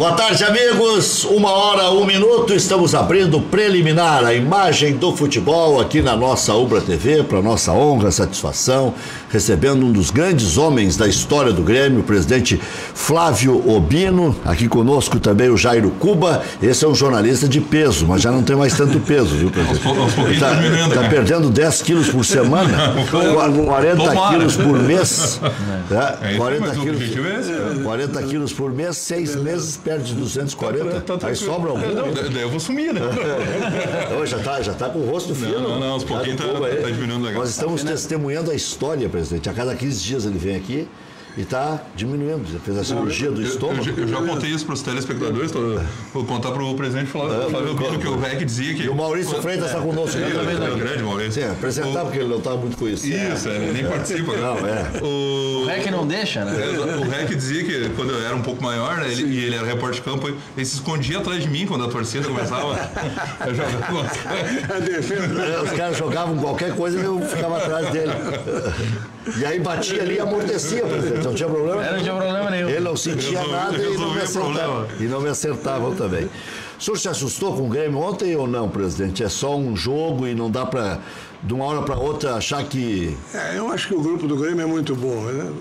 Boa tarde, amigos. 1h01, estamos abrindo o preliminar, a imagem do futebol aqui na nossa Ubra TV, para nossa honra, satisfação, recebendo um dos grandes homens da história do Grêmio, o presidente Flávio Obino, aqui conosco também o Jairo Cuba. Esse é um jornalista de peso, mas já não tem mais tanto peso, viu, presidente? Tá perdendo 10 quilos por semana, 40 quilos por mês, 40 quilos por mês, 6 meses perde 240, aí sobra algum? Daí eu vou sumir, né? Já tá com o rosto fino. Não, uns pouquinhos tá diminuindo legal. Nós estamos testemunhando a história, presidente. A cada 15 dias ele vem aqui e está diminuindo. Já fez a cirurgia do estômago. Eu já contei isso para os telespectadores, vou contar para o presidente Flávio Obino, que o REC dizia que... E o Maurício Freitas está conosco aqui também, né? O grande Maurício. Sim, apresentar porque ele não está muito conhecido. Isso, nem participa. Não, O REC não deixa, né? O REC dizia que quando eu era um pouco maior, né, ele era repórter de campo, ele se escondia atrás de mim quando a torcida começava a jogar. Os caras jogavam qualquer coisa e eu ficava atrás dele. E aí batia ali e amortecia, presidente. Não tinha problema? Não tinha problema nenhum. Ele não sentia nada e não me acertava. E não me acertavam também. O senhor se assustou com o Grêmio ontem ou não, presidente? É só um jogo e não dá para, de uma hora para outra, achar que... Eu acho que o grupo do Grêmio é muito bom, né?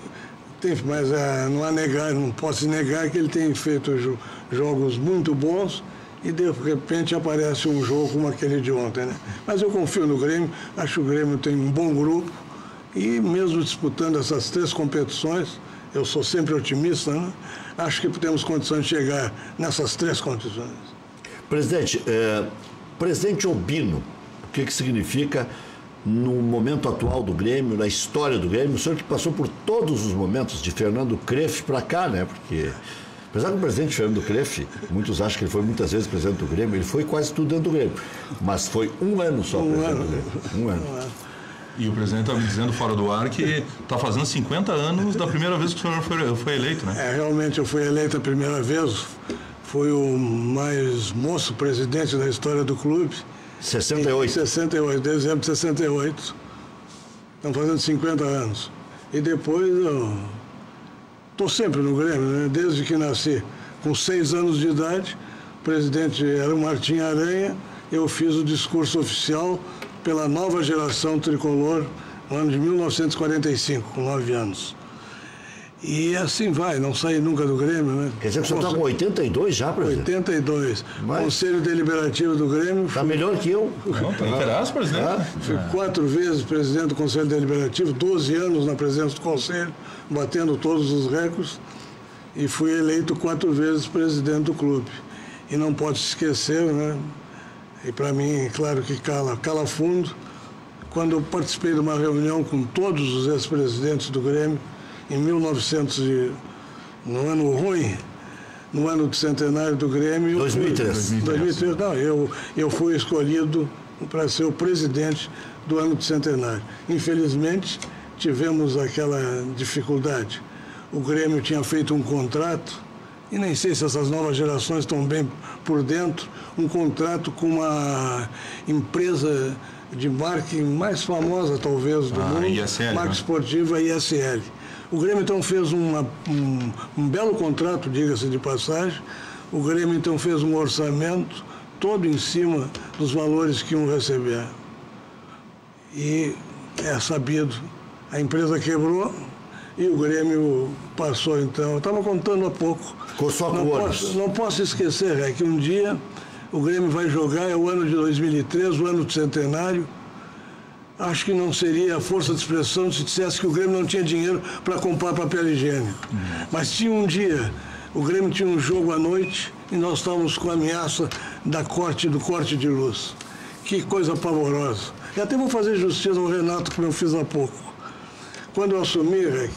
Mas não há negar, não posso negar que ele tem feito jogos muito bons e de repente aparece um jogo como aquele de ontem, né? Mas eu confio no Grêmio, acho que o Grêmio tem um bom grupo e mesmo disputando essas 3 competições, eu sou sempre otimista, né? Acho que temos condições de chegar nessas 3 condições. Presidente, presidente Obino, o que significa no momento atual do Grêmio, na história do Grêmio, o senhor que passou por todos os momentos de Fernando Crefft para cá, né? Porque, apesar do presidente Fernando Crefft, muitos acham que ele foi muitas vezes presidente do Grêmio, ele foi quase tudo dentro do Grêmio, mas foi um ano só presidente do Grêmio. Um ano. E o presidente está me dizendo fora do ar que está fazendo 50 anos da primeira vez que o senhor foi eleito, né? Realmente eu fui eleito a primeira vez, fui o mais moço presidente da história do clube. 68. 68, dezembro de 68. Estão fazendo 50 anos. E depois eu estou sempre no Grêmio, né? Desde que nasci. Com 6 anos de idade, o presidente era o Martim Aranha, eu fiz o discurso oficial pela nova geração tricolor no ano de 1945, com 9 anos. E assim vai, não saí nunca do Grêmio, né? Quer dizer que o senhor está com 82 já, presidente? 82. Mas... Conselho Deliberativo do Grêmio... Está melhor que eu. Não, está inteiraço, presidente. Fui 4 vezes presidente do Conselho Deliberativo, 12 anos na presidência do Conselho, batendo todos os recordes, e fui eleito 4 vezes presidente do clube. E não pode se esquecer, né? E para mim, claro que cala fundo, quando eu participei de uma reunião com todos os ex-presidentes do Grêmio, em 1900, no ano ruim, no ano do centenário do Grêmio... 2003. 2003, não, eu fui escolhido para ser o presidente do ano do centenário. Infelizmente, tivemos aquela dificuldade. O Grêmio tinha feito um contrato, e nem sei se essas novas gerações estão bem por dentro, um contrato com uma empresa de marketing mais famosa, talvez, do mundo, ISL, marca esportiva, a ISL. O Grêmio, então, fez um belo contrato, diga-se de passagem. O Grêmio, então, fez um orçamento todo em cima dos valores que iam receber. E é sabido, a empresa quebrou e o Grêmio passou, então. Eu estava contando há pouco. Ficou só com olhos. Não posso esquecer, que um dia o Grêmio vai jogar, é o ano de 2003, o ano do centenário. Acho que não seria a força de expressão se dissesse que o Grêmio não tinha dinheiro para comprar papel higiênico. Mas tinha um dia, o Grêmio tinha um jogo à noite e nós estávamos com a ameaça do corte de luz. Que coisa pavorosa. E até vou fazer justiça ao Renato, como eu fiz há pouco. Quando eu assumi,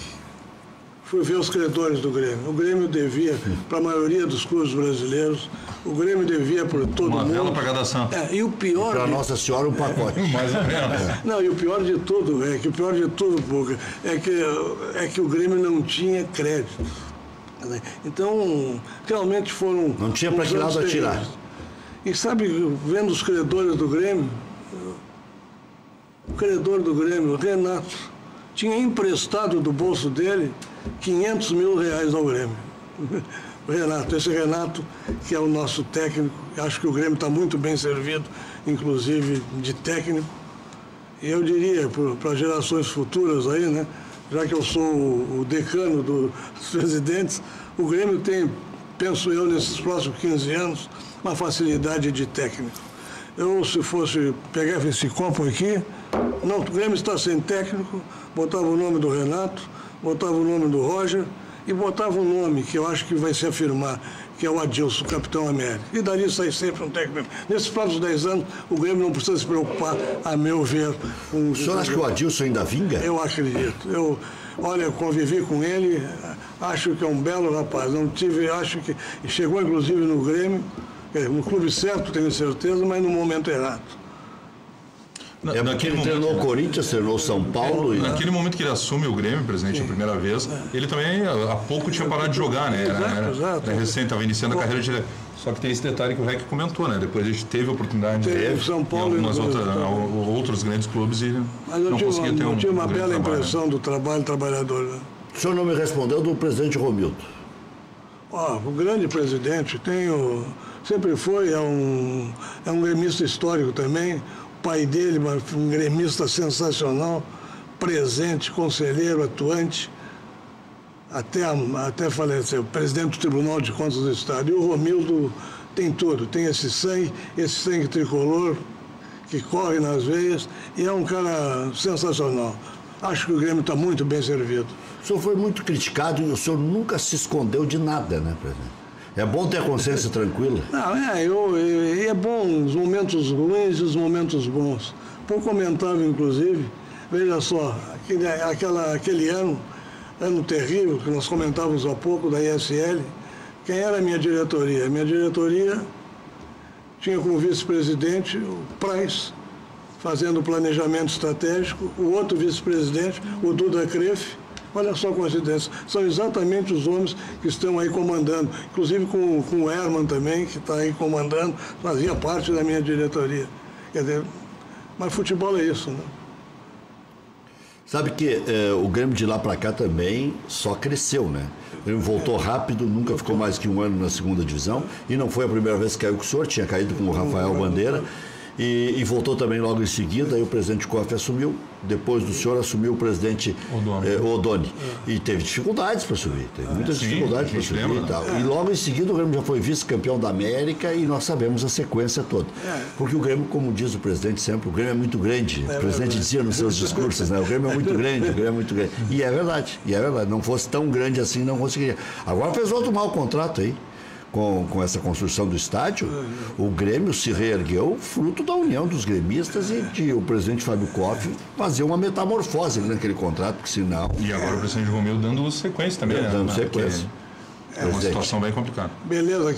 fui ver os credores do Grêmio. O Grêmio devia para a maioria dos clubes brasileiros, o Grêmio devia para todo mundo. Uma vela para cada ação. E o pior... Para Nossa Senhora, um pacote. Mais ou menos. Não, e o pior de tudo, Pouca, é que o Grêmio não tinha crédito. Então, realmente foram... Não tinha para que lado atirar. E sabe, vendo os credores do Grêmio, o credor do Grêmio, o Renato, tinha emprestado do bolso dele 500 mil reais ao Grêmio. Renato. Esse Renato, que é o nosso técnico, acho que o Grêmio está muito bem servido, inclusive de técnico. E eu diria, para gerações futuras aí, né, já que eu sou o decano dos presidentes, o Grêmio tem, penso eu, nesses próximos 15 anos, uma facilidade de técnico. Eu, se fosse pegar esse copo aqui, não, o Grêmio está sem técnico, botava o nome do Renato, botava o nome do Roger e botava um nome que eu acho que vai se afirmar, que é o Adilson, Capitão América. E daria sair sempre um técnico. Nesses próximos 10 anos, o Grêmio não precisa se preocupar, a meu ver, com... O senhor acha que o Adilson ainda vinga? Eu acredito. Olha, convivi com ele, acho que é um belo rapaz. Não tive, acho que chegou inclusive no Grêmio, no clube certo, tenho certeza, mas no momento errado. Ele treinou o Corinthians, treinou o São Paulo. Naquele momento que ele assume o Grêmio, presidente, a primeira vez, ele também há pouco tinha parado de jogar, né? Era recente, estava iniciando a carreira de... Só que tem esse detalhe que o REC comentou, né? Depois a gente teve a oportunidade de São Paulo em outros grandes clubes e não conseguia ter eu tive uma bela impressão do trabalhador. Né? O senhor não me respondeu do presidente Romildo. O grande presidente sempre foi, é um gremista histórico também. O pai dele, um gremista sensacional, presente, conselheiro, atuante, até faleceu, presidente do Tribunal de Contas do Estado. E o Romildo tem tudo, tem esse sangue tricolor que corre nas veias e é um cara sensacional. Acho que o Grêmio está muito bem servido. O senhor foi muito criticado e o senhor nunca se escondeu de nada, né, presidente? É bom ter a consciência tranquila? Não, é bom os momentos ruins e os momentos bons. Pouco comentável, inclusive, veja só, aquele ano terrível, que nós comentávamos há pouco, da ISL, quem era a minha diretoria? A minha diretoria tinha como vice-presidente o Praz, fazendo o planejamento estratégico, o outro vice-presidente, o Duda Kreff. Olha só a coincidência, são exatamente os homens que estão aí comandando, inclusive com o Herman também, que está aí comandando, fazia parte da minha diretoria. Quer dizer, mas futebol é isso, né? Sabe que o Grêmio de lá para cá também só cresceu, né? O Grêmio voltou rápido, nunca ficou mais que um ano na segunda divisão, e não foi a primeira vez que caiu com o senhor, tinha caído com o Rafael Bandeira. E voltou também logo em seguida, aí o presidente Koff assumiu, depois do senhor assumiu o presidente Odoni. E teve dificuldades para subir, teve muitas dificuldades para subir e tal. E logo em seguida o Grêmio já foi vice-campeão da América e nós sabemos a sequência toda. Porque o Grêmio, como diz o presidente sempre, o Grêmio é muito grande. O presidente dizia nos seus discursos, né? O Grêmio é muito grande, o Grêmio é muito grande. E é verdade. Não fosse tão grande assim, não conseguiria. Agora fez outro mau contrato aí. Com essa construção do estádio, o Grêmio se reergueu fruto da união dos gremistas e de o presidente Fábio Koff fazer uma metamorfose naquele contrato, porque senão... E agora o presidente Romildo dando sequência também, né? Dando sequência. É uma situação bem complicada. Beleza,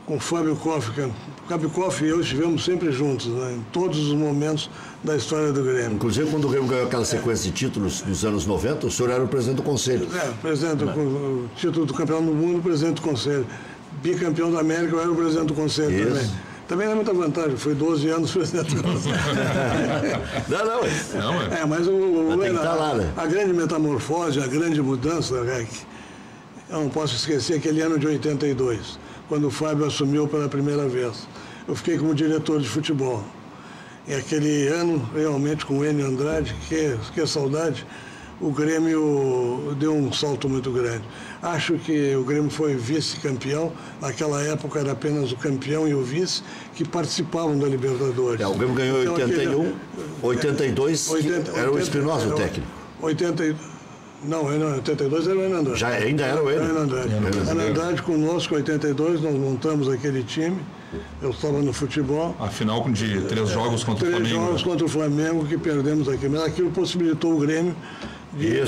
com o Fábio Koff. O Fábio Koff e eu estivemos sempre juntos, né, em todos os momentos da história do Grêmio. Inclusive, quando o Grêmio ganhou aquela sequência de títulos nos anos 90, o senhor era o presidente do Conselho. Presidente o título do campeão do mundo, presidente do Conselho. Bicampeão da América, eu era o presidente do Conselho também. Também não é muita vantagem, foi 12 anos presidente do Conselho. Mas a grande metamorfose, a grande mudança, REC, eu não posso esquecer aquele ano de 82, quando o Fábio assumiu pela primeira vez. Eu fiquei como diretor de futebol. E aquele ano, realmente, com o Enio Andrade, que saudade, o Grêmio deu um salto muito grande. Acho que o Grêmio foi vice-campeão. Naquela época era apenas o campeão e o vice que participavam da Libertadores. O Grêmio ganhou em 81, 82, era o Espinosa o técnico. 82 era o Enio Andrade. Já ainda era o Enio Andrade conosco, em 82, nós montamos aquele time. Eu estava no futebol. A final de 3 jogos contra o Flamengo. 3 jogos contra o Flamengo que perdemos aqui. Mas aquilo possibilitou o Grêmio de ir a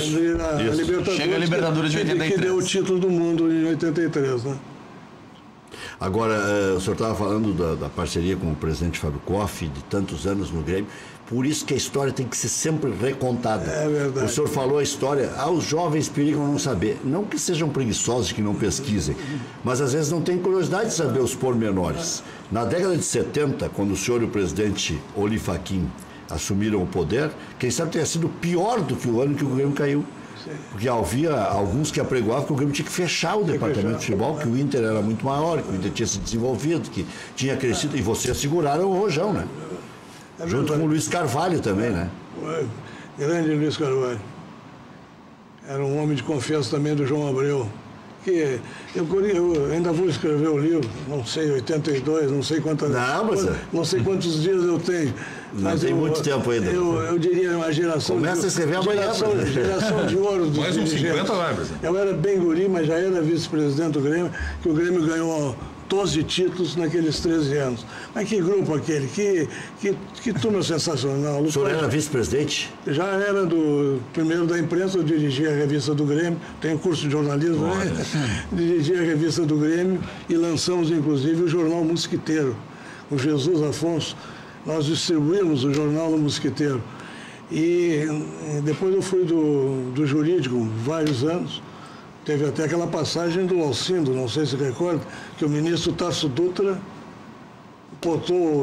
Libertadores. Chega a Libertadores de 83. Que deu o título do mundo em 83, né? Agora, o senhor estava falando da parceria com o presidente Fábio Koff, de tantos anos no Grêmio. Por isso que a história tem que ser sempre recontada. É verdade. O senhor falou a história, os jovens perigam não saber. Não que sejam preguiçosos, que não pesquisem, mas às vezes não têm curiosidade de saber os pormenores. Na década de 70, quando o senhor e o presidente Oli Fachin assumiram o poder, quem sabe tenha sido pior do que o ano que o Grêmio caiu. Porque havia alguns que apregoavam que o Grêmio tinha que fechar o departamento de futebol, que o Inter era muito maior, que o Inter tinha se desenvolvido, que tinha crescido, e vocês seguraram o rojão, né? Junto com o Luiz Carvalho também, né? Grande Luiz Carvalho. Era um homem de confiança também do João Abreu. Que eu ainda vou escrever o livro, não sei, 82, não sei quantas. Não sei quantos dias eu tenho. Mas tem muito tempo ainda. Eu diria uma geração. Começa a escrever amanhã. Geração de ouro dos mais uns 50 lives. Eu era bem guri, mas já era vice-presidente do Grêmio, que o Grêmio ganhou 12 títulos naqueles 13 anos. Mas que grupo aquele, que turma sensacional. O senhor era vice-presidente? Já era primeiro da imprensa, eu dirigia a revista do Grêmio, tenho curso de jornalismo, né? Dirigia a revista do Grêmio e lançamos inclusive o jornal Mosquiteiro, o Jesus Afonso. Nós distribuímos o jornal do Mosquiteiro. E depois eu fui do jurídico vários anos. Teve até aquela passagem do Alcindo, não sei se recorda, que o ministro Tasso Dutra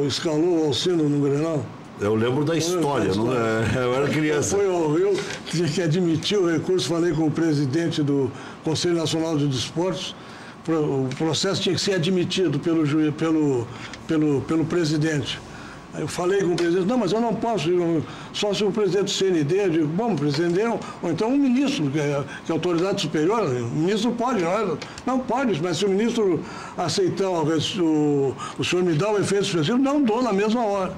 escalou o Alcindo no Grenal. Eu lembro da história, eu era criança. Foi ao Rio, tinha que admitir o recurso, falei com o presidente do Conselho Nacional de Desportos, o processo tinha que ser admitido pelo presidente. Aí eu falei com o presidente, não, mas eu não posso, só se o presidente do CND, eu digo, bom, o presidente, ou então um ministro, que é autoridade superior, o ministro pode, não pode, mas se o ministro aceitar, o senhor me dá o efeito específico, não dou na mesma hora.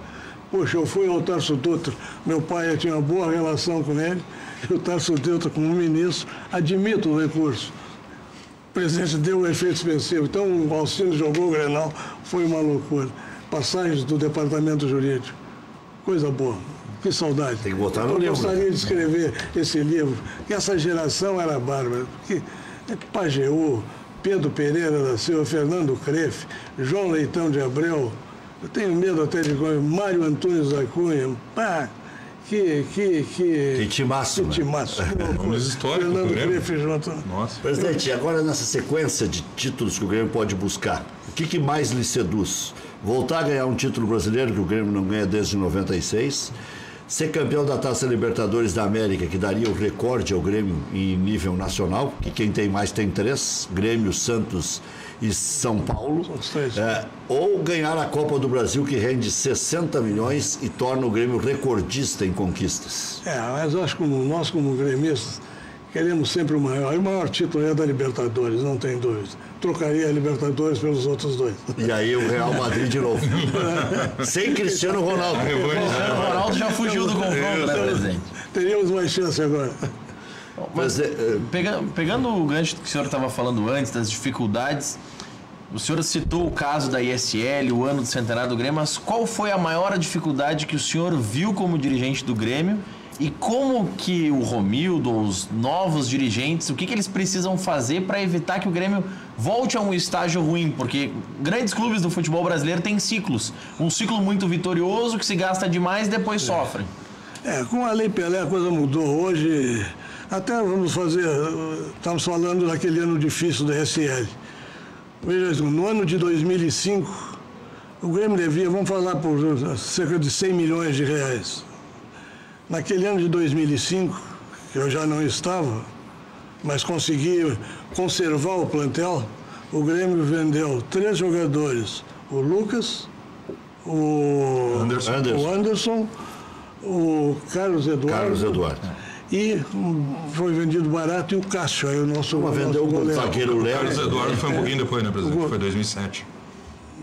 Poxa, eu fui ao Tarso Dutra, meu pai tinha uma boa relação com ele, e o Tarso Dutra, como ministro, admito o recurso. O presidente deu o efeito específico, então o Alcindo jogou o Grenal, foi uma loucura. Passagens do departamento jurídico. Coisa boa. Que saudade. Tem que botar no livro. Eu gostaria de escrever esse livro, que essa geração era bárbara. Porque Pajeú, Pedro Pereira da Silva, Fernando Crefe, João Leitão de Abreu, eu tenho medo até de Mário Antunes da Cunha. Pá, que timaço. Que timaço. Nomes históricos Fernando do Grêmio. Crefe junto. Nossa. Presidente, agora nessa sequência de títulos que o Grêmio pode buscar, o que mais lhe seduz? Voltar a ganhar um título brasileiro, que o Grêmio não ganha desde 96, ser campeão da Taça Libertadores da América, que daria o recorde ao Grêmio em nível nacional, que quem tem mais tem 3, Grêmio, Santos e São Paulo, ou ganhar a Copa do Brasil, que rende 60 milhões e torna o Grêmio recordista em conquistas. Mas eu acho que nós, como gremistas, queremos sempre o maior. E o maior título é da Libertadores, não tem dúvida. Trocaria a Libertadores pelos outros dois. E aí o Real Madrid de novo. Sem Cristiano Ronaldo. O Ronaldo já fugiu do confronto, né, presidente? Teríamos mais chance agora. Mas, pegando o gancho que o senhor estava falando antes, das dificuldades, o senhor citou o caso da ISL, o ano do centenário do Grêmio, mas qual foi a maior dificuldade que o senhor viu como dirigente do Grêmio? E como que o Romildo, os novos dirigentes, o que eles precisam fazer para evitar que o Grêmio volte a um estágio ruim? Porque grandes clubes do futebol brasileiro têm ciclos. Um ciclo muito vitorioso que se gasta demais e depois sofre. Com a Lei Pelé a coisa mudou. Hoje, até estamos falando daquele ano difícil da SL. Veja, no ano de 2005, o Grêmio devia, vamos falar, por cerca de 100 milhões de reais. Naquele ano de 2005, que eu já não estava, mas consegui conservar o plantel, o Grêmio vendeu 3 jogadores, o Lucas, o Anderson, o Carlos Eduardo. E foi vendido barato e o Cássio, aí o nosso goleiro. O Carlos Eduardo foi um pouquinho depois, né, presidente? Foi 2007.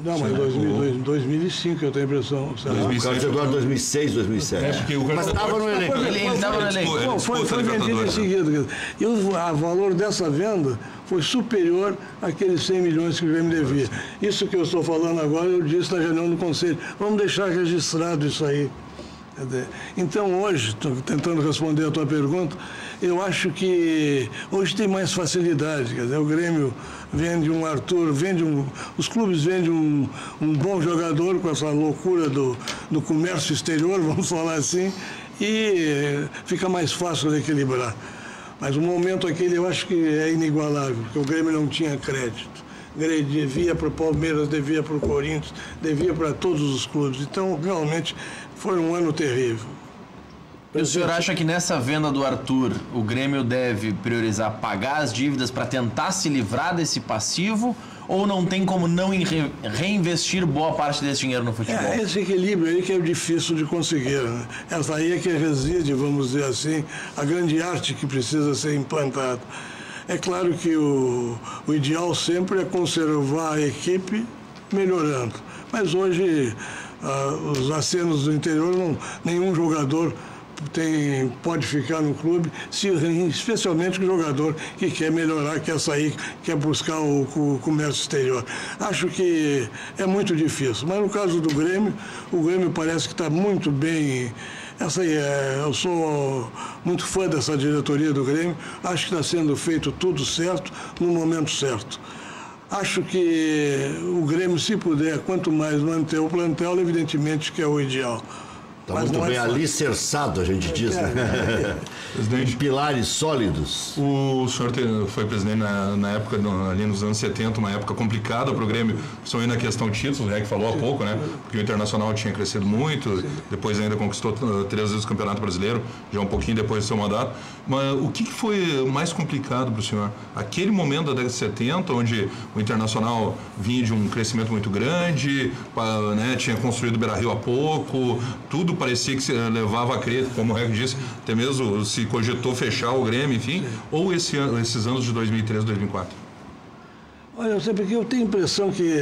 Não, mas 2005 eu tenho a impressão. O Carlos Eduardo 2006, 2007. Mas estava no elenco. Ele estava no elenco. Foi vendido em seguida. E o valor dessa venda foi superior àqueles 100 milhões que o Grêmio devia. Isso que eu estou falando agora, eu disse na reunião do Conselho. Vamos deixar registrado isso aí. Então hoje, estou tentando responder a tua pergunta, eu acho que hoje tem mais facilidade. Quer dizer, o Grêmio vende um Arthur, os clubes vendem um bom jogador com essa loucura do comércio exterior, vamos falar assim, e fica mais fácil de equilibrar. Mas o momento aquele eu acho que é inigualável, porque o Grêmio não tinha crédito. Devia para o Palmeiras, devia para o Corinthians, devia para todos os clubes. Então, realmente, foi um ano terrível. E o senhor acha que nessa venda do Arthur, o Grêmio deve priorizar pagar as dívidas para tentar se livrar desse passivo, ou não tem como não reinvestir boa parte desse dinheiro no futebol? Esse equilíbrio aí que é difícil de conseguir, né? Essa aí é que reside, vamos dizer assim, a grande arte que precisa ser implantada. É claro que o ideal sempre é conservar a equipe melhorando, mas hoje os acenos do interior, nenhum jogador pode ficar no clube, especialmente o jogador que quer melhorar, quer sair, quer buscar o comércio exterior. Acho que é muito difícil, mas no caso do Grêmio, o Grêmio parece que está muito bem. Essa aí eu sou muito fã dessa diretoria do Grêmio, acho que está sendo feito tudo certo, no momento certo. Acho que o Grêmio, se puder, quanto mais manter o plantel, evidentemente que é o ideal. Está muito bem alicerçado, a gente diz, né? Em pilares sólidos. O senhor foi presidente na época, ali nos anos 70, uma época complicada para o Grêmio, principalmente na questão de títulos, que falou há pouco, né? Porque o Internacional tinha crescido muito, depois ainda conquistou 3 vezes o Campeonato Brasileiro, já um pouquinho depois do seu mandato. Mas o que foi mais complicado para o senhor? Aquele momento da década de 70, onde o Internacional vinha de um crescimento muito grande, né? Tinha construído o Beira-Rio há pouco, tudo parecia que se levava a crer, como o Rec disse, até mesmo se cogitou fechar o Grêmio, enfim, ou esses anos de 2003, 2004? Olha, eu tenho a impressão que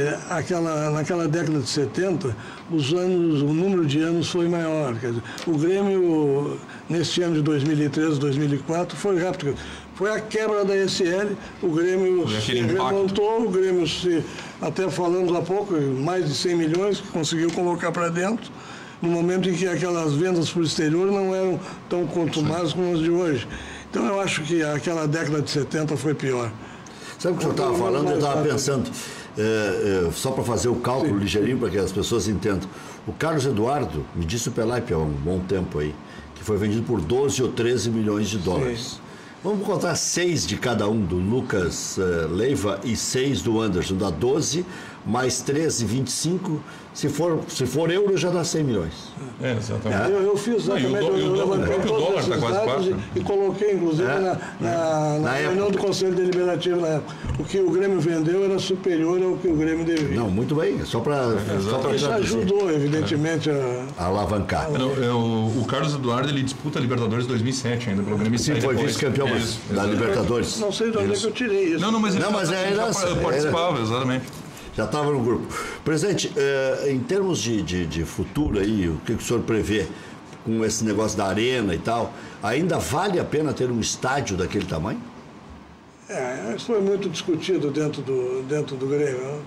naquela década de 70, o número de anos foi maior. Quer dizer, o Grêmio, nesse ano de 2003, 2004, foi rápido. Foi a quebra da SL, o Grêmio se remontou, o Grêmio até falando há pouco, mais de 100 milhões que conseguiu colocar para dentro, no momento em que aquelas vendas para o exterior não eram tão contumazes como as de hoje. Então eu acho que aquela década de 70 foi pior. Sabe o que eu estava falando? Eu estava pensando, só para fazer o cálculo ligeirinho, para que as pessoas entendam. O Carlos Eduardo, me disse o Pelaipe há um bom tempo aí, que foi vendido por 12 ou 13 milhões de dólares. Sim. Vamos contar 6 de cada um, do Lucas Leiva, e 6 do Anderson, dá 12, mais 13, 25. Se for euro, já dá 100 milhões. Exatamente. Eu fiz exatamente, eu levantei todos esses dados e coloquei, inclusive, na reunião do Conselho Deliberativo na época. O que o Grêmio vendeu era superior ao que o Grêmio devia. Não, muito bem, só para isso ajudou, evidentemente, a alavancar. O Carlos Eduardo, ele disputa a Libertadores 2007 ainda, pelo Grêmio. Sim, foi vice-campeão da Libertadores. Não sei de onde é que eu tirei isso. Mas ele participava, exatamente. Já estava no grupo. Presidente, em termos de futuro aí, o que o senhor prevê com esse negócio da arena e tal, ainda vale a pena ter um estádio daquele tamanho? Isso foi muito discutido dentro do Grêmio.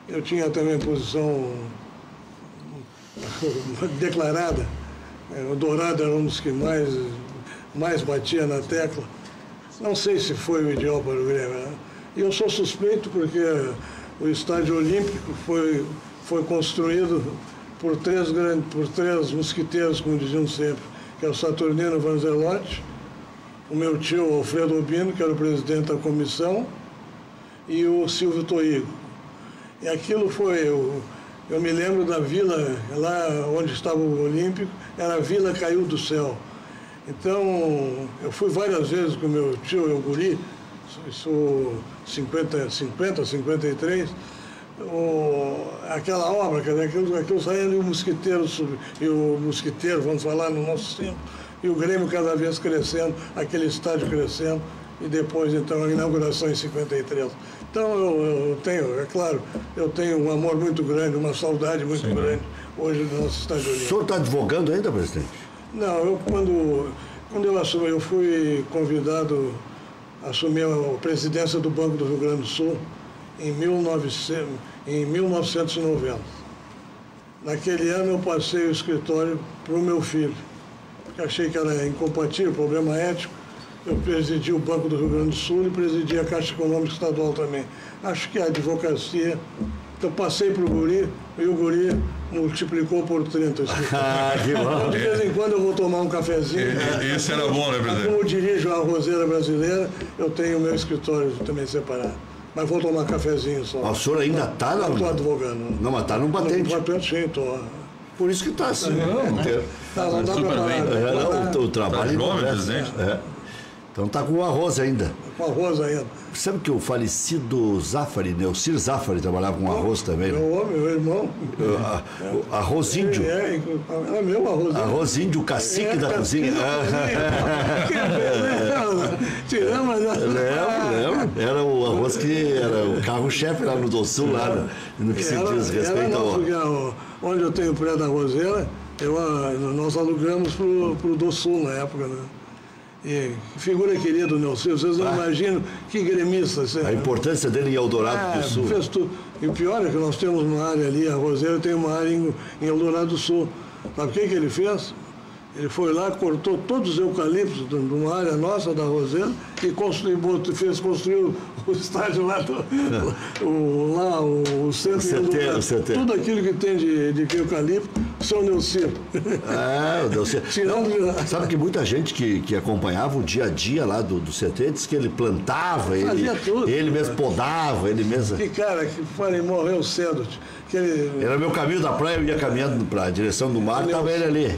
Eu tinha também posição declarada. O Dourado era um dos que mais batia na tecla. Não sei se foi o ideal para o Grêmio. E eu sou suspeito porque o Estádio Olímpico foi construído por três mosquiteiros, como diziam sempre, que é o Saturnino Vanzelotti, o meu tio Alfredo Obino, que era o presidente da comissão, e o Silvio Toigo. E aquilo foi, eu me lembro da vila, lá onde estava o Olímpico, era a Vila Caiu do Céu. Então, eu fui várias vezes com o meu tio, eu guri, isso 53, aquela obra, aquilo saindo e o mosquiteiro, vamos falar no nosso tempo, e o Grêmio cada vez crescendo, aquele estádio crescendo, e depois então a inauguração em 53. Então eu tenho, é claro, eu tenho um amor muito grande, uma saudade muito grande hoje do nosso estádio olímpico. O senhor está advogando ainda, presidente? Não, quando eu assumi, eu fui convidado a assumir a presidência do Banco do Rio Grande do Sul em 1990. Naquele ano eu passei o escritório para o meu filho, porque achei que era incompatível, problema ético. Eu presidi o Banco do Rio Grande do Sul e presidi a Caixa Econômica Estadual também. Acho que a advocacia... Então passei para o guri e o guri multiplicou por 30. Então, de vez em quando eu vou tomar um cafezinho. Esse era bom, né, presidente? Como dirijo a Roseira Brasileira, eu tenho o meu escritório também separado. Mas vou tomar cafezinho só. O senhor ainda está? Não estou advogando. Não, mas está num patente. No patente, sim, estou. Por isso que está assim. Não dá Super pra bem. parar. O trabalho Tá jovem, não presidente. Então está com o arroz ainda. Com arroz ainda. Sabe que o falecido Zafari, Neucir Zafari, trabalhava com arroz também, né? Meu homem, meu irmão. Arroz índio. É meu arroz. Arroz índio, o cacique da cozinha. Tiramos. Lembro. Era o arroz que era o carro-chefe lá no Dosul, lá no que se diz respeito ao... Onde eu tenho o prédio da arrozeira, nós alugamos pro Dosul na época, né? E figura querida do Neucir, vocês não imaginam que gremista. A importância dele em Eldorado do Sul. Fez tudo. E o pior é que nós temos uma área ali, a Roseira tem uma área em Eldorado do Sul. Sabe o que ele fez? Ele foi lá, cortou todos os eucaliptos de uma área nossa da Roseira e fez construir o estádio lá, o centro. O CT. Tudo aquilo que tem de eucalipto, o seu Neucir. O Neucir. Sabe que muita gente que acompanhava o dia a dia lá do CT disse que ele plantava, ele mesmo podava, ele mesmo... Que cara que morreu cedo. Era meu caminho da praia, eu ia caminhando para a direção do mar, estava ele ali.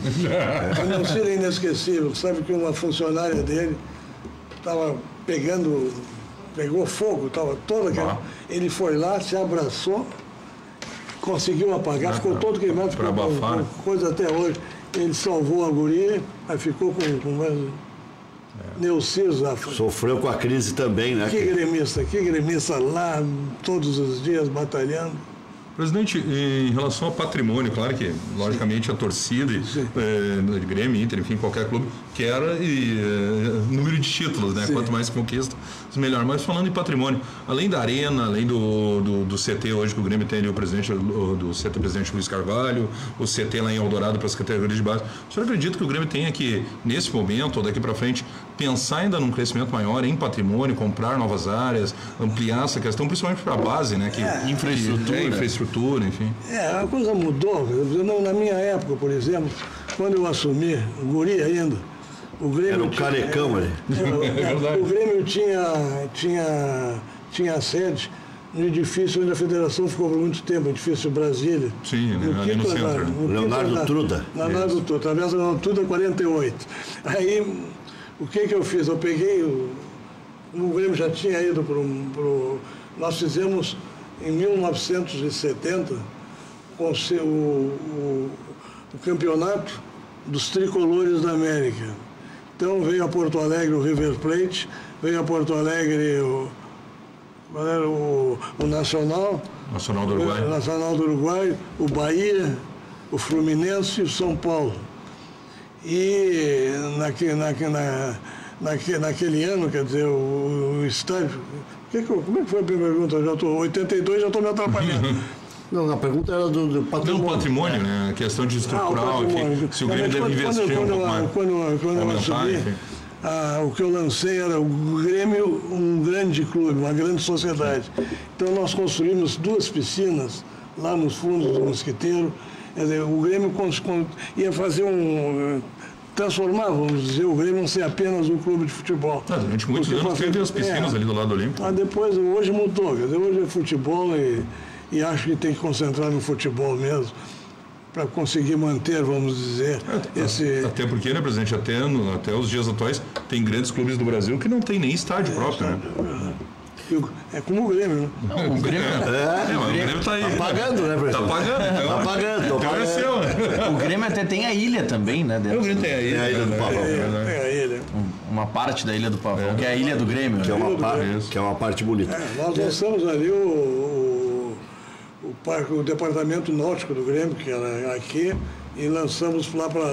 O Neucir é inesquecível. Sabe que uma funcionária dele estava pegou fogo, estava toda aquela... Ele foi lá, se abraçou, conseguiu apagar, ficou todo queimado, ficou com coisa até hoje. Ele salvou a guria, aí ficou com mais... Neucir Zafari. Sofreu com a crise também, né? Que gremista lá, todos os dias batalhando. Presidente, em relação ao patrimônio, claro que, logicamente, a torcida, de Grêmio, Inter, enfim, qualquer clube, quer número de títulos, né? Sim. Quanto mais conquista, melhor. Mas falando em patrimônio, além da arena, além do CT hoje que o Grêmio tem ali, o presidente do CT, presidente Luiz Carvalho, o CT lá em Eldorado para as categorias de base, o senhor acredita que o Grêmio tenha que, nesse momento, ou daqui para frente, pensar ainda num crescimento maior em patrimônio, comprar novas áreas, ampliar essa questão, principalmente para a base, né? Infraestrutura, enfim. A coisa mudou. Na minha época, por exemplo, quando eu assumi, guri ainda, o Grêmio... Era um carecão ali. O Grêmio tinha sede no edifício onde a federação ficou por muito tempo, o edifício Brasília. Sim, ali no centro. Leonardo Truda. Leonardo Truda, através do Leonardo Truda 48. Aí, o que eu fiz? Eu peguei, o Grêmio já tinha ido nós fizemos, em 1970, o campeonato dos tricolores da América. Então veio a Porto Alegre o River Plate, veio a Porto Alegre o Nacional do Uruguai, o Bahia, o Fluminense e o São Paulo. E naquele ano, quer dizer, o estádio... Como é que foi a primeira pergunta? 82, já estou me atrapalhando. Não, a pergunta era do patrimônio. Do patrimônio, né? A questão de estrutural, enfim. Se o Grêmio deve investir um pouco mais. Quando eu assumi, o que eu lancei era o Grêmio, um grande clube, uma grande sociedade. Então nós construímos 2 piscinas lá nos fundos do Mosquiteiro. Quer dizer, o Grêmio ia fazer transformar, vamos dizer, o Grêmio não ser apenas um clube de futebol. Durante muitos anos teve as piscinas ali do lado do Olímpico. Depois, hoje mudou, quer dizer, hoje é futebol e acho que tem que concentrar no futebol mesmo, para conseguir manter, vamos dizer, esse... Até porque, né, presidente, até os dias atuais, tem grandes clubes do Brasil que não tem nem estádio próprio, né? É como o Grêmio, né? Não, o Grêmio... o Grêmio está aí. Tá pagando, né, presidente? Tá pagando, então. Tá pagando. O Grêmio até tem a ilha também, né? O Grêmio tem a ilha. Tem a ilha do Pavão. Tem a ilha. Uma parte da ilha do Pavão, que é a ilha do Grêmio. Que é uma parte bonita. Nós lançamos ali o departamento náutico do Grêmio, que era aqui, e lançamos lá para a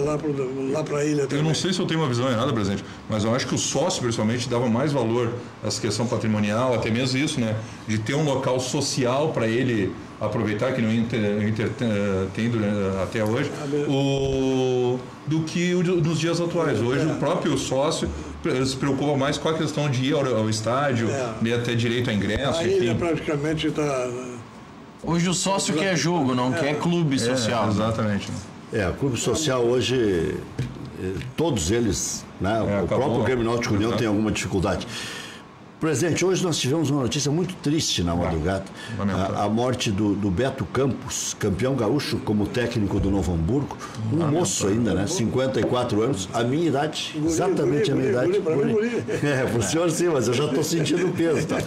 ilha também. Eu não sei se eu tenho uma visão errada, presidente, mas eu acho que o sócio, principalmente, dava mais valor a essa questão patrimonial, até mesmo isso, né? De ter um local social para ele aproveitar, que o Inter tem até hoje, do que nos dias atuais. Hoje o próprio sócio se preocupa mais com a questão de ir ao estádio, de ter direito a ingresso. A ilha praticamente está... Hoje o sócio quer jogo, não quer clube social. Exatamente. O clube social hoje, todos eles, né? O próprio Grêmio Náutico União tem alguma dificuldade. Presidente, hoje nós tivemos uma notícia muito triste na madrugada. A morte do Beto Campos, campeão gaúcho como técnico do Novo Hamburgo. Um moço ainda, né? 54 anos, a minha idade, exatamente a minha idade. Pro senhor sim, mas eu já estou sentindo o peso. Tá?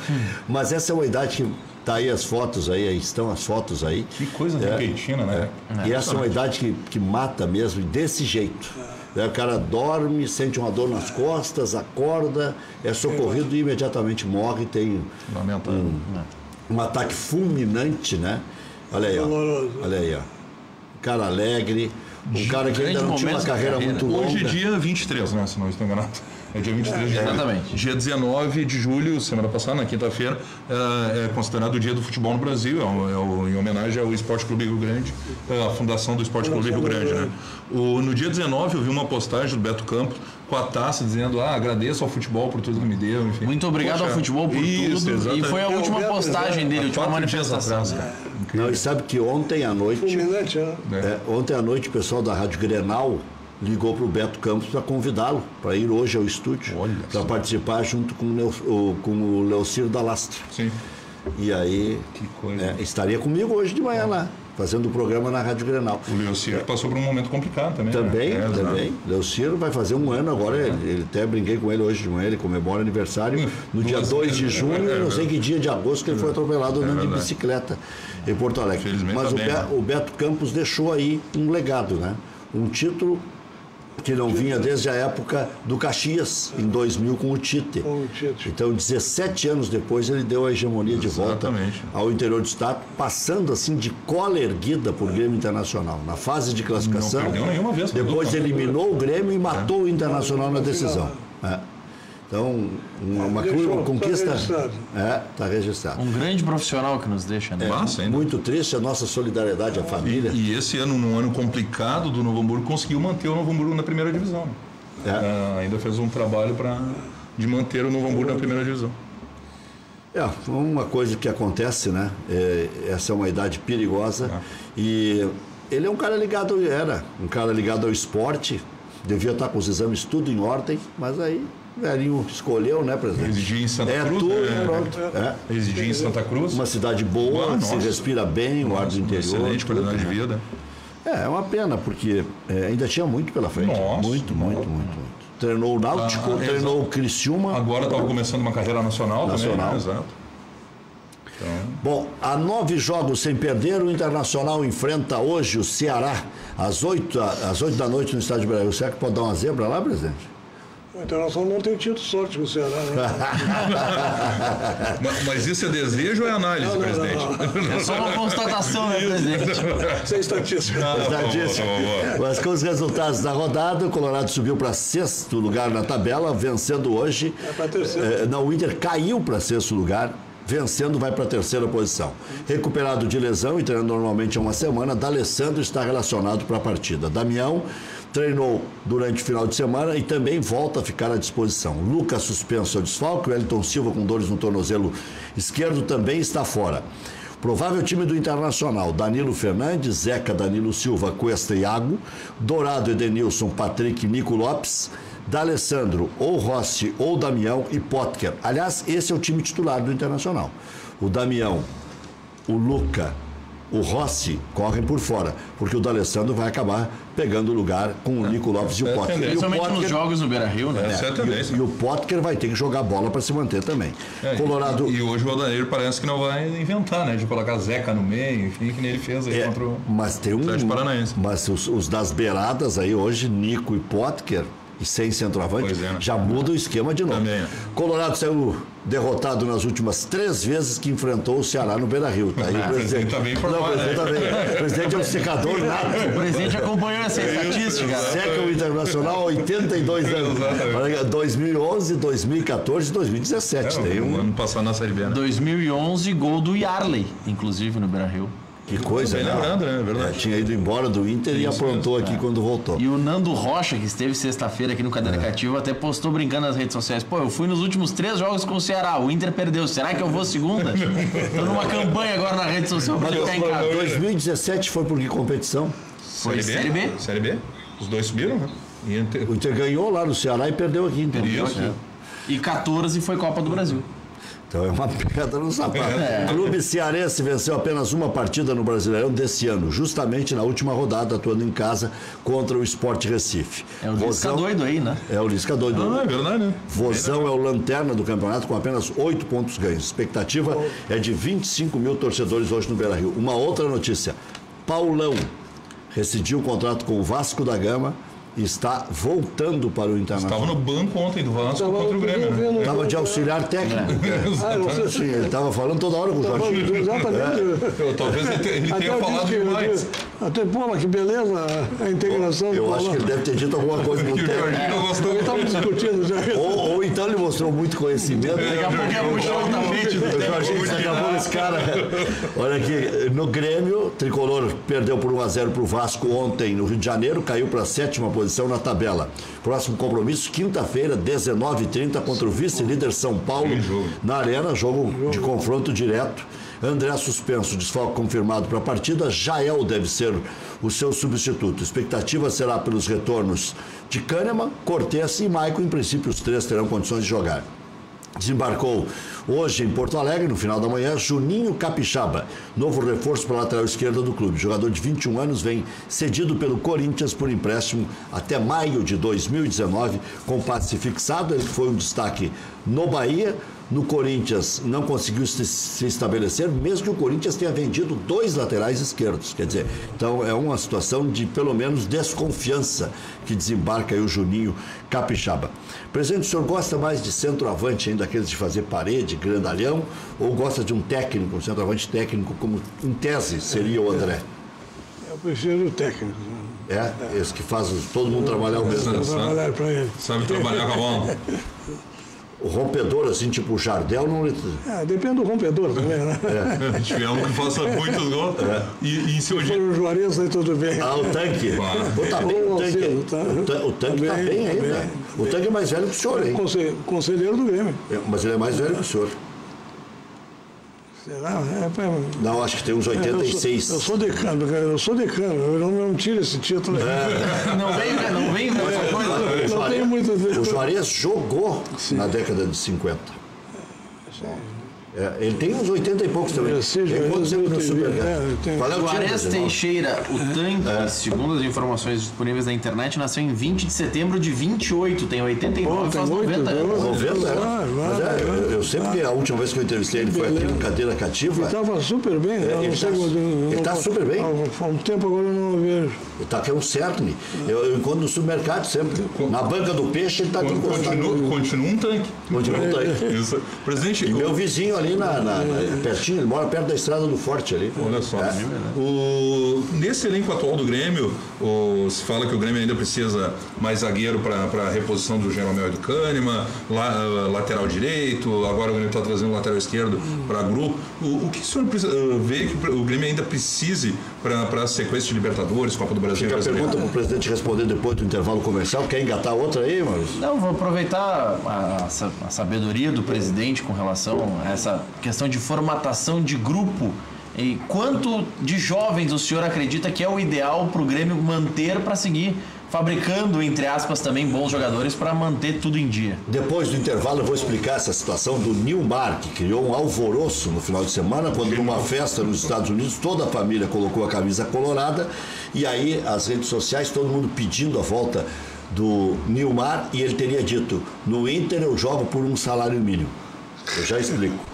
Mas essa é uma idade que tá aí as fotos aí estão as fotos aí. Que coisa repetida, né? E essa é uma idade que mata mesmo, desse jeito. O cara dorme, sente uma dor nas costas, acorda, é socorrido e imediatamente morre, tem um ataque fulminante, né? Olha aí, ó. Olha aí, ó. Um cara alegre, um cara que ainda não tinha uma carreira muito longa. Hoje é dia 23, né? Se não estou enganado. É dia 23 de julho. Exatamente. Dia 19 de julho, semana passada, na quinta-feira, é considerado o dia do futebol no Brasil, em homenagem ao Esporte Clube Rio Grande, a fundação do Esporte Clube Rio Grande, né? No dia 19 eu vi uma postagem do Beto Campos com a taça dizendo, agradeço ao futebol por tudo que me deu, enfim. Muito obrigado ao futebol por tudo. Exatamente. E foi a última postagem dele, a última manifestação. Não, e sabe que ontem à noite, ontem à noite o pessoal da Rádio Grenal ligou para o Beto Campos para convidá-lo para ir hoje ao estúdio para participar junto com o Leocir da Lastra. Sim. E aí que coisa. Estaria comigo hoje de manhã lá, fazendo o programa na Rádio Grenal. O Leocir passou por um momento complicado também. Também. Leocir vai fazer um ano agora, ele até brinquei com ele hoje de manhã, ele comemora aniversário no dia 2 de junho, não sei que dia de agosto que ele foi atropelado andando de bicicleta em Porto Alegre. Mas o Beto Campos deixou aí um legado, né? Um título que não vinha desde a época do Caxias, em 2000, com o Tite. Então, 17 anos depois, ele deu a hegemonia de volta ao interior do estado, passando assim de cola erguida por Grêmio Internacional. Na fase de classificação, não perdeu nenhuma vez, depois eliminou o Grêmio e matou o Internacional na decisão. Então, uma conquista... Está registrado. Um grande profissional que nos deixa, né? Muito triste a nossa solidariedade à família. E esse ano, num ano complicado do Novo Hamburgo, conseguiu manter o Novo Hamburgo na primeira divisão. Ainda fez um trabalho de manter o Novo Hamburgo na primeira divisão. Uma coisa que acontece, né? Essa é uma idade perigosa. E ele é um cara ligado ao esporte, devia estar com os exames tudo em ordem, mas aí... O velhinho escolheu, né, presidente? Residir em Santa Cruz. Residir em Santa Cruz. Uma cidade boa, se respira bem, o ar do interior. Excelente qualidade de vida. É uma pena, porque ainda tinha muito pela frente. Muito. Treinou o Náutico, treinou o Criciúma. Agora estava começando uma carreira nacional. Também, né? Exato. Bom, há 9 jogos sem perder, o Internacional enfrenta hoje o Ceará, às 8 da noite no Estádio Beira-Rio. Será que pode dar uma zebra lá, presidente? O Internacional não tem tido sorte com o Ceará, né? Mas isso é desejo ou é análise, presidente? É só uma constatação, né, presidente? Isso é estatística. Mas com os resultados da rodada, o Colorado subiu para 6º lugar na tabela, vencendo hoje. Para terceiro. O Inter caiu para 6º lugar. Vencendo, vai para a 3ª posição. Recuperado de lesão e treinando normalmente há uma semana, D'Alessandro está relacionado para a partida. Damião treinou durante o final de semana e também volta a ficar à disposição. Lucas suspenso ao desfalque, o Wellington Silva com dores no tornozelo esquerdo também está fora. Provável time do Internacional: Danilo Fernandes, Zeca, Danilo Silva, Cuesta e Iago, Dourado, Edenilson, Patrick, Nico Lopes, D'Alessandro, ou Rossi, ou Damião e Potker. Aliás, esse é o time titular do Internacional. O Damião, o Luca, o Rossi correm por fora, porque o D'Alessandro vai acabar pegando o lugar com o Nico Lopes e o Potker. Principalmente nos jogos no Beira-Rio, né? E o Potker vai ter que jogar bola para se manter também. Colorado... E hoje o Aldaneiro parece que não vai inventar, né? De colocar Zeca no meio, enfim, que nem ele fez aí contra o Atlético Paranaense. Mas os das beiradas aí hoje, Nico e Potker, e sem centroavante, já muda o esquema de novo. Também. Colorado saiu derrotado nas últimas 3 vezes que enfrentou o Ceará no Beira-Rio. Tá aí o presidente. Está bem informado. O presidente é um secador nato. O presidente acompanhou essa estatística. Seca o Internacional há 82 anos. 2011, 2014 e 2017. Ano passado na Série B. 2011, gol do Yarley, inclusive, no Beira-Rio. Que coisa, né? Lembrando, né? Verdade. Tinha ido embora do Inter e aprontou aqui quando voltou. E o Nando Rocha, que esteve sexta-feira aqui no Cadeira Cativa, até postou brincando nas redes sociais. Pô, eu fui nos últimos 3 jogos com o Ceará, o Inter perdeu. Será que eu vou segunda? Tô numa campanha agora na rede social pra ficar em casa. 2017 foi por que competição? Foi Série B. Série B? Os dois subiram, né? O Inter ganhou lá no Ceará e perdeu aqui. Então. E 14 foi Copa do Brasil. Então é uma pedra no sapato. O Clube Cearense venceu apenas uma partida no Brasileirão desse ano, justamente na última rodada, atuando em casa contra o Sport Recife. É o Lisca doido aí, né? É o Lisca doido. É verdade, né? Vozão é o lanterna do campeonato com apenas 8 pontos ganhos. A expectativa é de 25 mil torcedores hoje no Beira-Rio. Uma outra notícia. Paulão rescindiu o contrato com o Vasco da Gama e está voltando para o Internacional. Estava no banco ontem do Vasco contra o Grêmio, né? Estava de auxiliar técnico. Sim, ele estava falando toda hora com o Jorginho. Exatamente. Talvez ele tenha falado demais. Até, pô, mas que beleza a integração. Eu acho que ele deve ter dito alguma coisa no Que o tempo. Jorginho não gostou. Estamos discutindo já. Ou então ele mostrou muito conhecimento. Daqui a pouco ia puxar o tapete do O Jorginho daqui a pouco esse cara. Olha aqui, no Grêmio, o Tricolor perdeu por 1-0 para o Vasco ontem no Rio de Janeiro, caiu para a 7ª posição na tabela. Próximo compromisso, quinta-feira, 19h30, contra o vice-líder São Paulo, na Arena, jogo de confronto direto. André suspenso, desfalque confirmado para a partida. Jael deve ser o seu substituto. A expectativa será pelos retornos de Kahneman, Cortez e Maicon. Em princípio, os três terão condições de jogar. Desembarcou hoje em Porto Alegre, no final da manhã, Juninho Capixaba, novo reforço para a lateral esquerda do clube. O jogador de 21 anos vem cedido pelo Corinthians por empréstimo até maio de 2019, com passe fixado. Ele foi um destaque no Bahia. No Corinthians não conseguiu se estabelecer, mesmo que o Corinthians tenha vendido 2 laterais esquerdos. Quer dizer, então é uma situação de, pelo menos, desconfiança que desembarca aí o Juninho Capixaba. Presidente, o senhor gosta mais de centroavante ainda, daqueles de fazer parede, grandalhão, ou gosta de um técnico, um centroavante técnico, como em tese seria o André? Eu prefiro o técnico. Esse que faz todo mundo trabalhar o mesmo. Trabalhar para ele. Sabe trabalhar com a bola. O rompedor, assim, tipo o Jardel, não... Depende do rompedor também, né? Se tiver um que faça muitos gols. E em cima Se for o Juarez, aí tudo bem. O Tanque. Tá bem o Tanque. O Tanque tá bem ainda. O Tanque é mais velho que o senhor, hein? Conselheiro do Grêmio. Mas ele é mais velho que o senhor. Será? Não, acho que tem uns 86. Eu sou decano, eu não tiro esse título. Não vem. Não tenho muito. O Juarez jogou na década de 50. Ele tem uns 80 e poucos também. Tem quantos anos no Superliga? Juarez Teixeira, o Tanque, segundo as informações disponíveis na internet, nasceu em 20 de setembro de 28, tem 89, faz 90 anos. 90 anos. Eu sempre que a última vez que eu entrevistei ele foi aqui em cadeira cativa. Ele estava super bem, né? Ele está super bem. Há um tempo agora eu não o vejo. Ele está aqui, é um cerne. Eu encontro no supermercado sempre. Na banca do peixe ele está aqui. Continua um tanque. Continua um tanque. Isso. Presidente, e meu vizinho ali pertinho, ele mora perto da estrada do Forte ali. Olha só. Nesse elenco atual do Grêmio, se fala que o Grêmio ainda precisa mais zagueiro para a reposição do Jeromel e do Kahneman, lateral direito, agora o Grêmio está trazendo lateral esquerdo para grupo. O que o senhor vê que o Grêmio ainda precise para a sequência de Libertadores, Copa do Brasil? Fica a pergunta para o presidente responder depois do intervalo comercial. Quer engatar outra aí, Maurício? Não, vou aproveitar a sabedoria do presidente com relação a essa questão de formatação de grupo. E quanto de jovens o senhor acredita que é o ideal para o Grêmio manter para seguir fabricando, entre aspas, também bons jogadores para manter tudo em dia? Depois do intervalo eu vou explicar essa situação do Nilmar, que criou um alvoroço no final de semana, quando numa festa nos Estados Unidos toda a família colocou a camisa colorada e aí as redes sociais, todo mundo pedindo a volta do Nilmar, e ele teria dito: no Inter eu jogo por um salário mínimo. Eu já explico.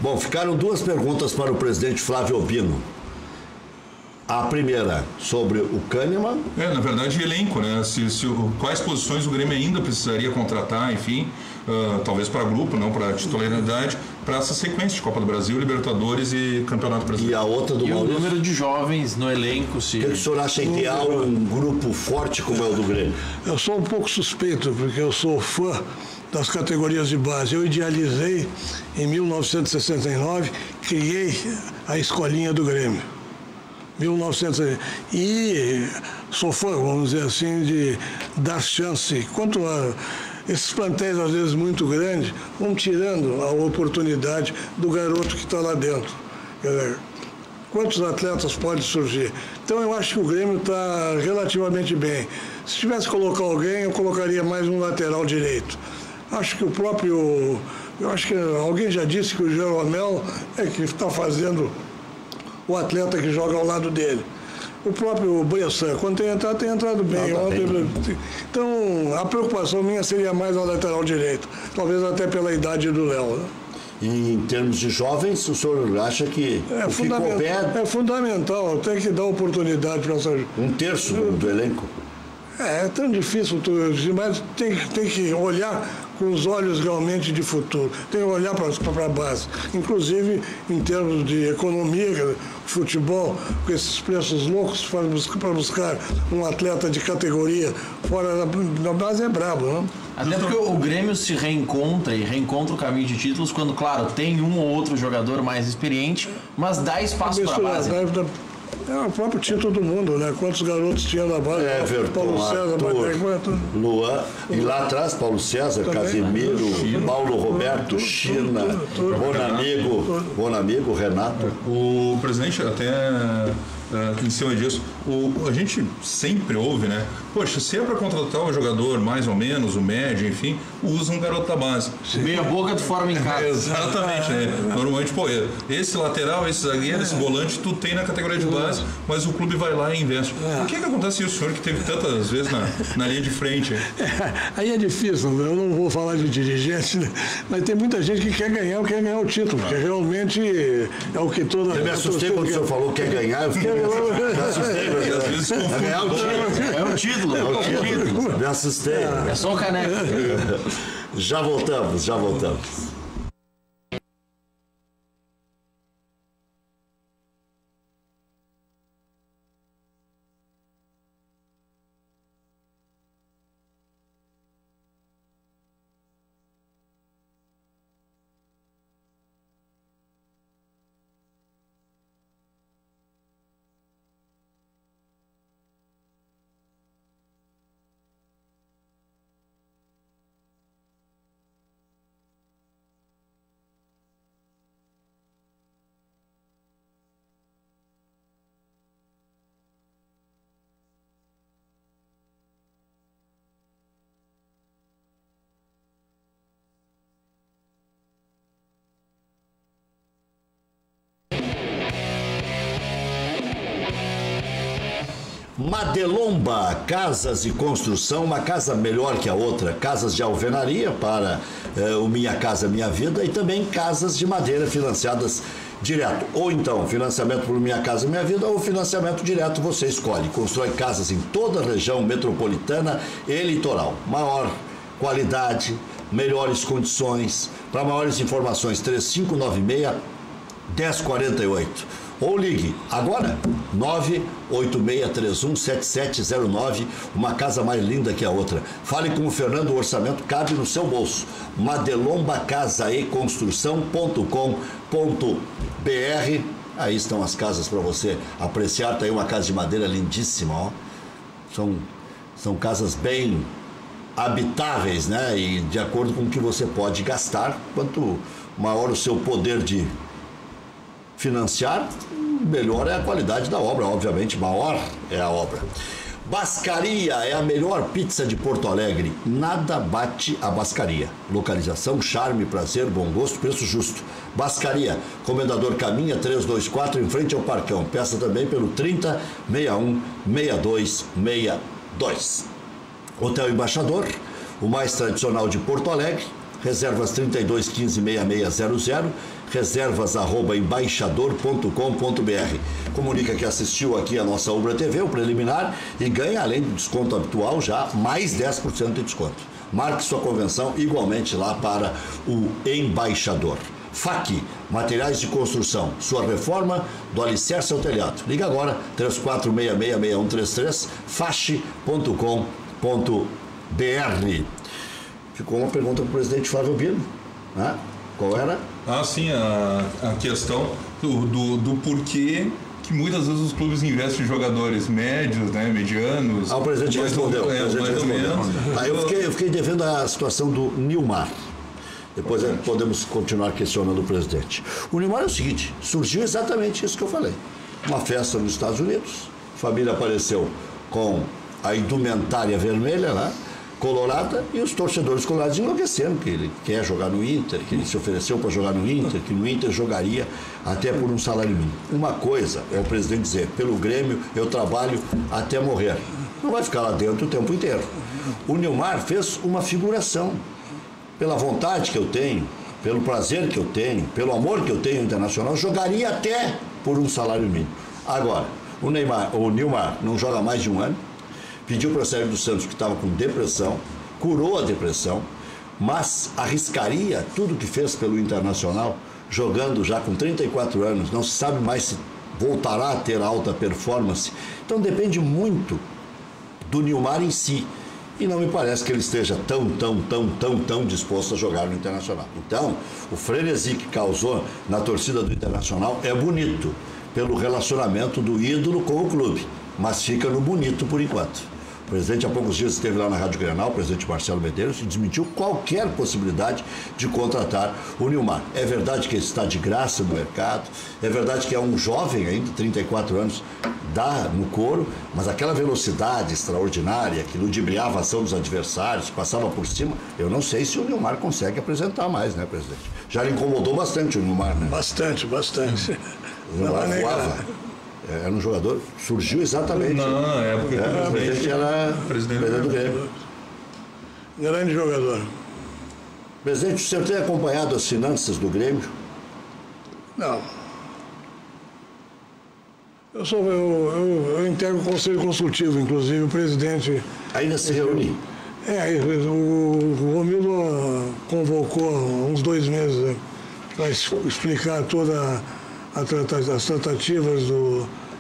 Bom, ficaram duas perguntas para o presidente Flávio Albino. A primeira, sobre o Kahneman. Na verdade, elenco, né? Quais posições o Grêmio ainda precisaria contratar, enfim, talvez para grupo, não para titularidade, para essa sequência de Copa do Brasil, Libertadores e Campeonato Brasileiro. E a outra do Maurício. E o número de jovens no elenco, se... O que o senhor acha ideal um grupo forte como é o do Grêmio? Eu sou um pouco suspeito, porque eu sou fã das categorias de base. Eu idealizei, em 1969, criei a escolinha do Grêmio. 1900 e sou fã, vamos dizer assim, de dar chance. Quanto a esses plantéis, às vezes, muito grandes, vão tirando a oportunidade do garoto que está lá dentro. Quer dizer, quantos atletas podem surgir? Então, eu acho que o Grêmio está relativamente bem. Se tivesse que colocar alguém, eu colocaria mais um lateral direito. Acho que o próprio... Eu acho que alguém já disse que o Jeromel é que está fazendo o atleta que joga ao lado dele. O próprio Bressan, quando tem entrado bem. Então, a preocupação minha seria mais ao lateral direito. Talvez até pela idade do Léo. Né? E em termos de jovens, o senhor acha que é fundamental, tem que dar oportunidade para essa... Um terço do elenco? É tão difícil, mas tem que olhar com os olhos realmente de futuro. Tem que olhar para a base. Inclusive, em termos de economia, futebol, com esses preços loucos para buscar um atleta de categoria fora da base é brabo, não? Até porque o Grêmio se reencontra o caminho de títulos quando, claro, tem um ou outro jogador mais experiente, mas dá espaço para a base. É o próprio título do mundo, né? Quantos garotos tinha na base? Paulo César, Luan, e lá atrás, Paulo César, também, Casemiro, Paulo Roberto, China, Bonamigo, Renato. O presidente até em cima disso, a gente sempre ouve, né? Poxa, se é para contratar o jogador mais ou menos, o médio, enfim, usa um garoto da base. Meia boca de forma em casa. Exatamente, né? Normalmente, pô, esse lateral, esse zagueiro, esse volante, tu tem na categoria de base, mas o clube vai lá e investe. Por que acontece isso, senhor, que teve tantas vezes na linha de frente? Aí é difícil, eu não vou falar de dirigente, né? Mas tem muita gente que quer ganhar o título, porque realmente é o que toda... Eu me assustei quando o senhor falou que quer ganhar, eu fiquei... Me assustei, mas às vezes ganhar o título. É o título. Me assustei. É só o caneco. Já voltamos. Madelomba, casas e construção, uma casa melhor que a outra, casas de alvenaria para o Minha Casa Minha Vida e também casas de madeira financiadas direto, ou então financiamento por Minha Casa Minha Vida ou financiamento direto, você escolhe. Constrói casas em toda a região metropolitana e litoral, maior qualidade, melhores condições. Para maiores informações, 3596-1048. Ou ligue agora, 986317709, uma casa mais linda que a outra. Fale com o Fernando, o orçamento cabe no seu bolso. madelombacasaeconstrução.com.br. Aí estão as casas para você apreciar. Tá aí uma casa de madeira lindíssima, ó. São casas bem habitáveis, né? E de acordo com o que você pode gastar, quanto maior o seu poder de financiar, melhor é a qualidade da obra, obviamente, maior é a obra. Bascaria é a melhor pizza de Porto Alegre, nada bate a Bascaria. Localização, charme, prazer, bom gosto, preço justo. Bascaria, Comendador Caminha 324, em frente ao Parcão. Peça também pelo 3061-6262. Hotel Embaixador, o mais tradicional de Porto Alegre. Reservas 3215-6600 reservas@embaixador.com.br. Comunica que assistiu aqui a nossa Ubra TV, o preliminar, e ganha, além do desconto habitual, já mais 10% de desconto. Marque sua convenção igualmente lá para o Embaixador. FAC, materiais de construção, sua reforma do alicerce ao telhado. Liga agora, 34666133, fache.com.br. Ficou uma pergunta para o presidente Flávio Albino, né? Qual era? Sim, a questão do porquê que muitas vezes os clubes investem em jogadores médios, né, medianos. O presidente respondeu. Aí eu fiquei devendo a situação do Nilmar. Depois podemos continuar questionando o presidente. O Nilmar é o seguinte, surgiu exatamente isso que eu falei. Uma festa nos Estados Unidos, a família apareceu com a indumentária vermelha lá, colorada, e os torcedores colorados enlouqueceram, que ele quer jogar no Inter, que ele se ofereceu para jogar no Inter, que no Inter jogaria até por um salário mínimo. Uma coisa é o presidente dizer, pelo Grêmio eu trabalho até morrer. Não vai ficar lá dentro o tempo inteiro. O Nilmar fez uma figuração. Pela vontade que eu tenho, pelo prazer que eu tenho, pelo amor que eu tenho ao Internacional, jogaria até por um salário mínimo. Agora, o Nilmar não joga mais de um ano, pediu para o Sérgio dos Santos, que estava com depressão, curou a depressão, mas arriscaria tudo que fez pelo Internacional, jogando já com 34 anos, não se sabe mais se voltará a ter alta performance. Então depende muito do Nilmar em si. E não me parece que ele esteja tão disposto a jogar no Internacional. Então, o frenesi que causou na torcida do Internacional é bonito, pelo relacionamento do ídolo com o clube, mas fica no bonito por enquanto. O presidente há poucos dias esteve lá na Rádio Grenal, o presidente Marcelo Medeiros, e desmentiu qualquer possibilidade de contratar o Nilmar. É verdade que ele está de graça no mercado, é verdade que é um jovem ainda, 34 anos, dá no couro, mas aquela velocidade extraordinária que ludibriava a ação dos adversários, passava por cima, eu não sei se o Nilmar consegue apresentar mais, né, presidente? Já lhe incomodou bastante o Nilmar, né? Bastante. O Nilmar voava. Era um jogador, surgiu exatamente. Na época o presidente era presidente do Grêmio. Grande jogador. Presidente, o senhor tem acompanhado as finanças do Grêmio? Não. Eu integro o Conselho Consultivo, inclusive o presidente... Ainda se reúne? O Romildo convocou há uns 2 meses para explicar toda as tratativas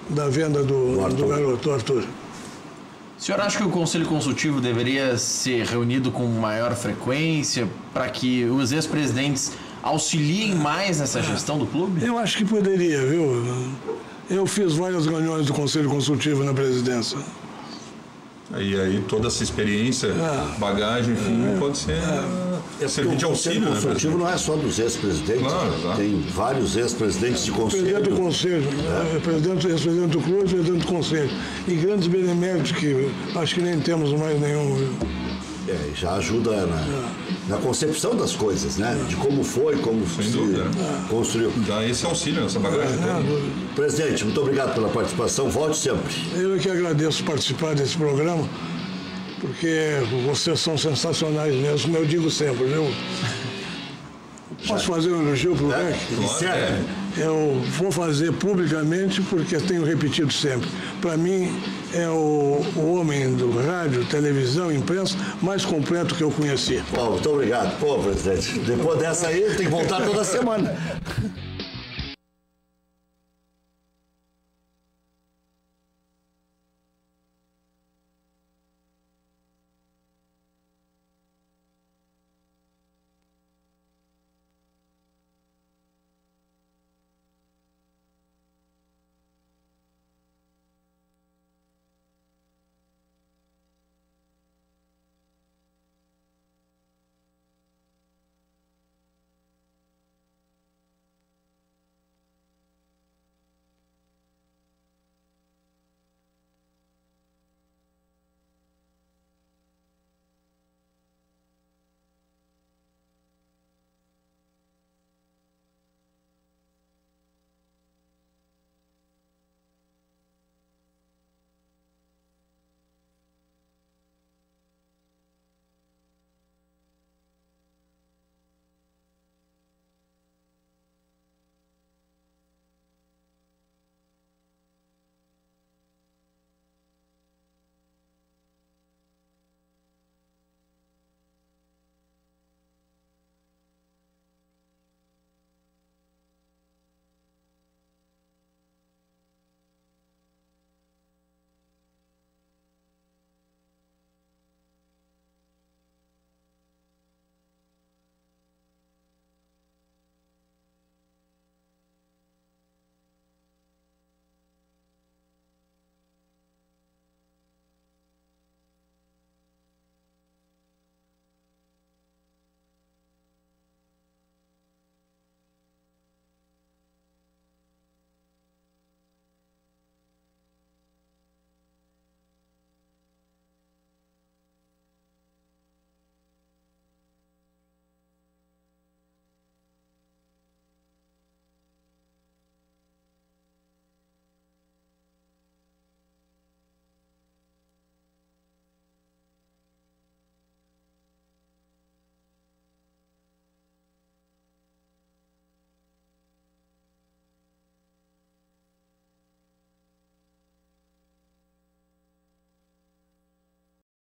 da venda do garoto Arthur. O senhor acha que o Conselho Consultivo deveria ser reunido com maior frequência para que os ex-presidentes auxiliem mais nessa gestão do clube? Eu acho que poderia, viu? Eu fiz várias reuniões do Conselho Consultivo na presidência. E aí toda essa experiência, bagagem, enfim, pode ser servir de auxílio. O Conselho Consultivo não é só dos ex-presidentes, tem vários ex-presidentes de conselho. Presidente do conselho, ex-presidente do clube e presidente do conselho. E grandes beneméritos que acho que nem temos mais nenhum. Já ajuda na concepção das coisas, né? De como foi, como se construiu. Dá esse auxílio, essa bagagem. Presidente, muito obrigado pela participação. Volte sempre. Eu que agradeço participar desse programa, porque vocês são sensacionais mesmo, como eu digo sempre, viu? Posso fazer um elogio para o REC? Eu vou fazer publicamente porque tenho repetido sempre. Para mim, é o homem do rádio, televisão, imprensa mais completo que eu conheci. Muito obrigado. Presidente, depois dessa aí tem que voltar toda semana.